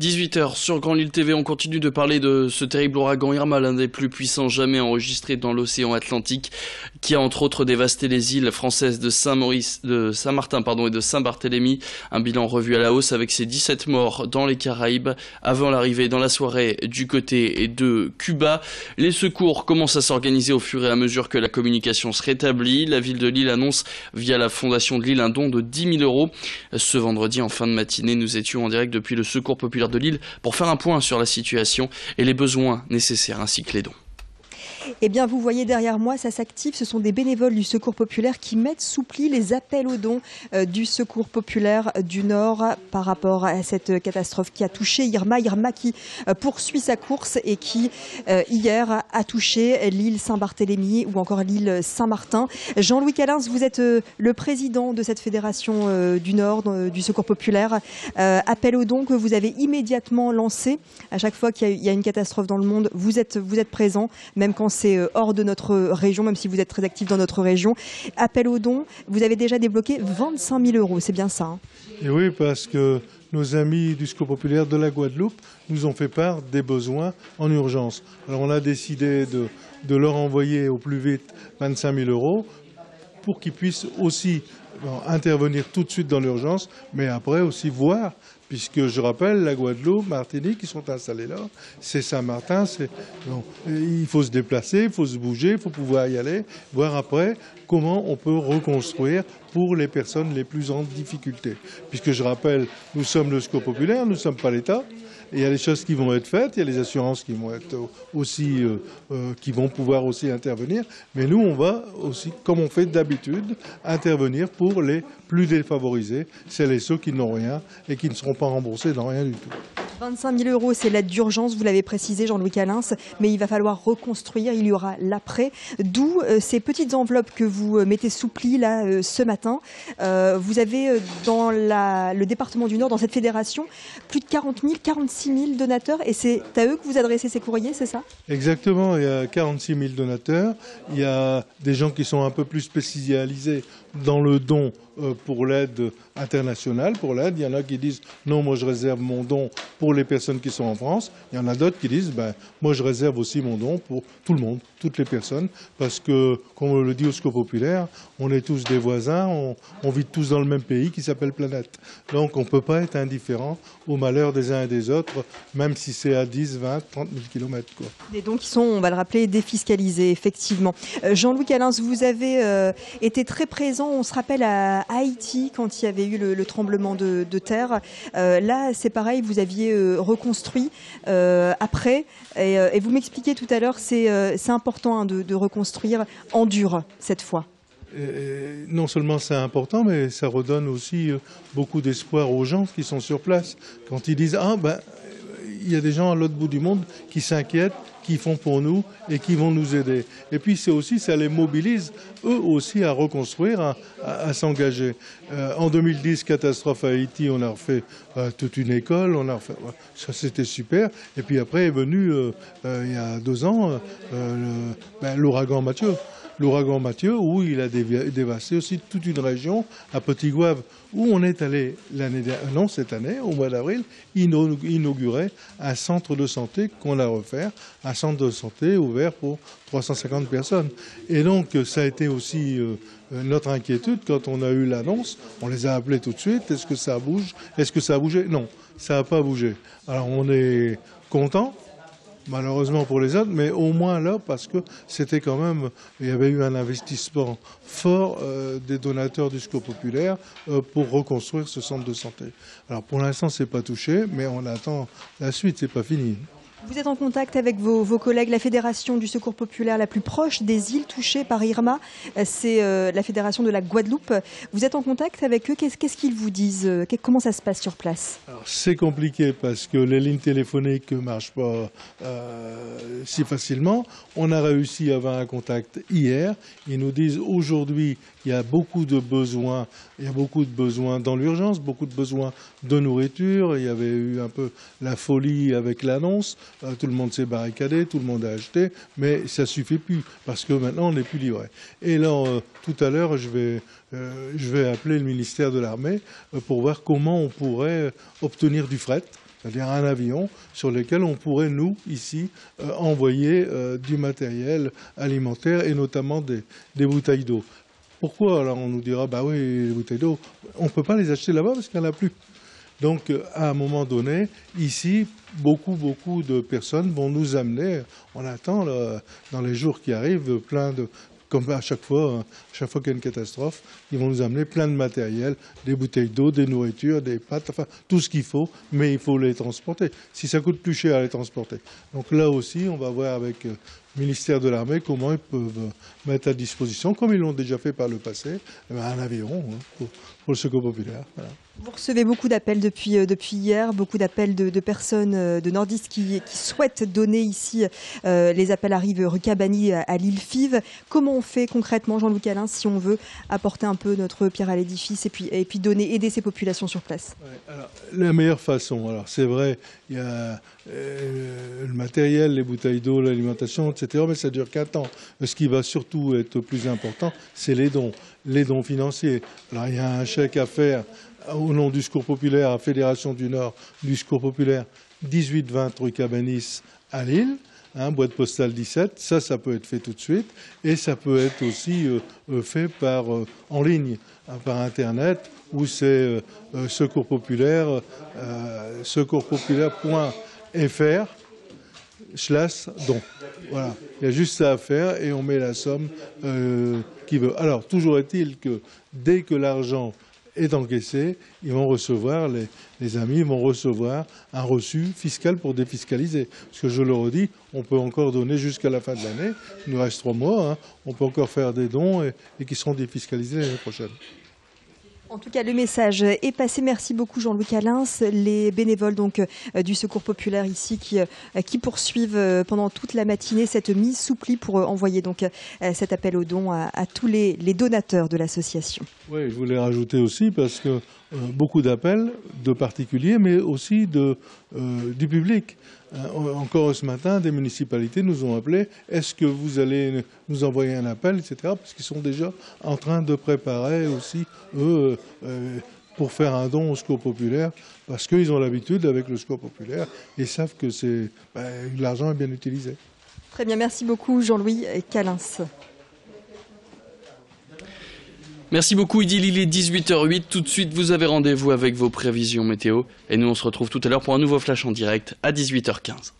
18h sur Grand Lille TV, on continue de parler de ce terrible ouragan Irma, l'un des plus puissants jamais enregistrés dans l'océan Atlantique, qui a entre autres dévasté les îles françaises de Saint-Martin et de Saint-Barthélemy. Un bilan revu à la hausse avec ses 17 morts dans les Caraïbes avant l'arrivée dans la soirée du côté de Cuba. Les secours commencent à s'organiser au fur et à mesure que la communication se rétablit. La ville de Lille annonce via la Fondation de Lille un don de 10 000 euros. Ce vendredi en fin de matinée, nous étions en direct depuis le Secours populaire de Lille pour faire un point sur la situation et les besoins nécessaires ainsi que les dons. Eh bien, vous voyez derrière moi, ça s'active. Ce sont des bénévoles du Secours populaire qui mettent sous pli les appels aux dons du Secours populaire du Nord par rapport à cette catastrophe qui a touché Irma. Irma qui poursuit sa course et qui, hier, a touché l'île Saint-Barthélemy ou encore l'île Saint-Martin. Jean-Louis Calins, vous êtes le président de cette fédération du Nord, du Secours populaire. Appel aux dons que vous avez immédiatement lancé. À chaque fois qu'il y a une catastrophe dans le monde, vous êtes présent, même quand c'est hors de notre région, même si vous êtes très actif dans notre région. Appel aux dons, vous avez déjà débloqué 25 000 euros, c'est bien ça, hein? Et oui, parce que nos amis du Secours populaire de la Guadeloupe nous ont fait part des besoins en urgence. Alors on a décidé de leur envoyer au plus vite 25 000 euros pour qu'ils puissent aussi intervenir tout de suite dans l'urgence, mais après aussi voir, puisque je rappelle, la Guadeloupe, Martinique, qui sont installés là, c'est Saint-Martin, il faut se déplacer, il faut se bouger, il faut pouvoir y aller, voir après comment on peut reconstruire pour les personnes les plus en difficulté. Puisque je rappelle, nous sommes le Secours populaire, nous ne sommes pas l'État. Et il y a des choses qui vont être faites, il y a les assurances qui vont être aussi, qui vont pouvoir aussi intervenir. Mais nous, on va aussi, comme on fait d'habitude, intervenir pour les plus défavorisés, celles et ceux qui n'ont rien et qui ne seront pas remboursés dans rien du tout. 25 000 euros, c'est l'aide d'urgence, vous l'avez précisé, Jean-Louis Calins, mais il va falloir reconstruire, il y aura l'après. D'où ces petites enveloppes que vous mettez sous pli là, ce matin. Vous avez dans le département du Nord, dans cette fédération, plus de 40 000, 46 000 donateurs, et c'est à eux que vous adressez ces courriers, c'est ça? Exactement, il y a 46 000 donateurs, il y a des gens qui sont un peu plus spécialisés dans le don pour l'aide internationale, pour l'aide. Il y en a qui disent non, moi je réserve mon don pour les personnes qui sont en France. Il y en a d'autres qui disent moi je réserve aussi mon don pour tout le monde, toutes les personnes, parce que, comme on le dit au Secours populaire, on est tous des voisins, on vit tous dans le même pays qui s'appelle planète. Donc on ne peut pas être indifférent au malheur des uns et des autres, même si c'est à 10, 20, 30 000 kilomètres, quoi. Des dons qui sont, on va le rappeler, défiscalisés, effectivement. Jean-Louis Calins, vous avez été très présent, on se rappelle, à Haïti, quand il y avait eu le tremblement de terre. Là, c'est pareil, vous aviez reconstruit après. Et vous m'expliquiez tout à l'heure, c'est important de reconstruire en dur, cette fois. Non seulement c'est important, mais ça redonne aussi beaucoup d'espoir aux gens qui sont sur place. Quand ils disent il y a des gens à l'autre bout du monde qui s'inquiètent, qui font pour nous et qui vont nous aider. Et puis c'est aussi, ça les mobilise eux aussi à reconstruire, à s'engager. En 2010, catastrophe à Haïti, on a refait toute une école, ça c'était super. Et puis après est venu, il y a 2 ans, l'ouragan Mathieu. L'ouragan Mathieu, où il a dévasté aussi toute une région, à Petit-Gouave, où on est allé cette année, au mois d'avril, inaugurer un centre de santé qu'on a refait, un centre de santé ouvert pour 350 personnes. Et donc, ça a été aussi notre inquiétude quand on a eu l'annonce. On les a appelés tout de suite. Est-ce que ça bouge? Est-ce que ça a bougé? Non, ça n'a pas bougé. Alors, on est content. Malheureusement pour les autres, mais au moins là, parce que c'était quand même, il y avait eu un investissement fort des donateurs du Secours populaire pour reconstruire ce centre de santé. Alors pour l'instant, c'est pas touché, mais on attend la suite, c'est pas fini. Vous êtes en contact avec vos collègues, la fédération du Secours populaire la plus proche des îles touchées par Irma, c'est la fédération de la Guadeloupe. Vous êtes en contact avec eux, qu'est-ce qu'ils vous disent? Comment ça se passe sur place? C'est compliqué parce que les lignes téléphoniques ne marchent pas si facilement. On a réussi à avoir un contact hier. Ils nous disent aujourd'hui il y a beaucoup de besoins. Il y a beaucoup de besoins dans l'urgence, beaucoup de besoins de nourriture. Il y avait eu un peu la folie avec l'annonce. Tout le monde s'est barricadé, tout le monde a acheté, mais ça ne suffit plus parce que maintenant on n'est plus livré. Et là, tout à l'heure, je vais appeler le ministère de l'Armée pour voir comment on pourrait obtenir du fret c'est-à-dire un avion sur lequel on pourrait, nous, ici, envoyer du matériel alimentaire et notamment des bouteilles d'eau. Pourquoi? Alors on nous dira, bah oui, les bouteilles d'eau, on ne peut pas les acheter là-bas parce qu'il n'y en a plus. Donc, à un moment donné, ici, beaucoup de personnes vont nous amener, on attend là, dans les jours qui arrivent, plein de, comme à chaque fois qu'il y a une catastrophe, ils vont nous amener plein de matériel, des bouteilles d'eau, des nourritures, des pâtes, enfin tout ce qu'il faut, mais il faut les transporter. Si ça coûte plus cher à les transporter. Donc là aussi, on va voir avec le ministère de l'Armée comment ils peuvent mettre à disposition, comme ils l'ont déjà fait par le passé, un avion pour le Secours populaire. Voilà. Vous recevez beaucoup d'appels depuis hier, beaucoup d'appels de personnes de nordistes qui souhaitent donner ici. Les appels arrivent rue Cabani à l'île Fives. Comment on fait concrètement, Jean-Louis Calin, si on veut apporter un peu notre pierre à l'édifice et puis aider ces populations sur place? Ouais, alors, la meilleure façon, alors c'est vrai, il y a le matériel, les bouteilles d'eau, l'alimentation, etc., mais ça dure qu'un temps. Ce qui va surtout être plus important, c'est les dons financiers. Alors il y a un chèque à faire au nom du Secours populaire à Fédération du Nord du Secours populaire, 18-20 rue Cabanis à Lille, boîte postale 17, ça peut être fait tout de suite, et ça peut être aussi fait en ligne, par Internet, où c'est Secours populaire, secourspopulaire.fr/don. Voilà, il y a juste ça à faire et on met la somme qui veut. Alors, toujours est-il que dès que l'argent est encaissé, ils vont recevoir, les amis vont recevoir un reçu fiscal pour défiscaliser. Parce que je le redis, on peut encore donner jusqu'à la fin de l'année, il nous reste 3 mois, on peut encore faire des dons et qui seront défiscalisés l'année prochaine. En tout cas, le message est passé. Merci beaucoup, Jean-Louis Calin. Les bénévoles donc du Secours populaire ici qui poursuivent pendant toute la matinée cette mise sous pli pour envoyer donc cet appel aux dons à tous les donateurs de l'association. Oui, je voulais rajouter aussi parce que beaucoup d'appels de particuliers, mais aussi du public. Encore ce matin, des municipalités nous ont appelés. Est-ce que vous allez nous envoyer un appel, etc. Parce qu'ils sont déjà en train de préparer aussi, eux, pour faire un don au Secours populaire, parce qu'ils ont l'habitude avec le Secours populaire et savent que l'argent est bien utilisé. Très bien, merci beaucoup Jean-Louis Calin. Merci beaucoup Idil, il est 18h08. Tout de suite, vous avez rendez-vous avec vos prévisions météo. Et nous, on se retrouve tout à l'heure pour un nouveau flash en direct à 18h15.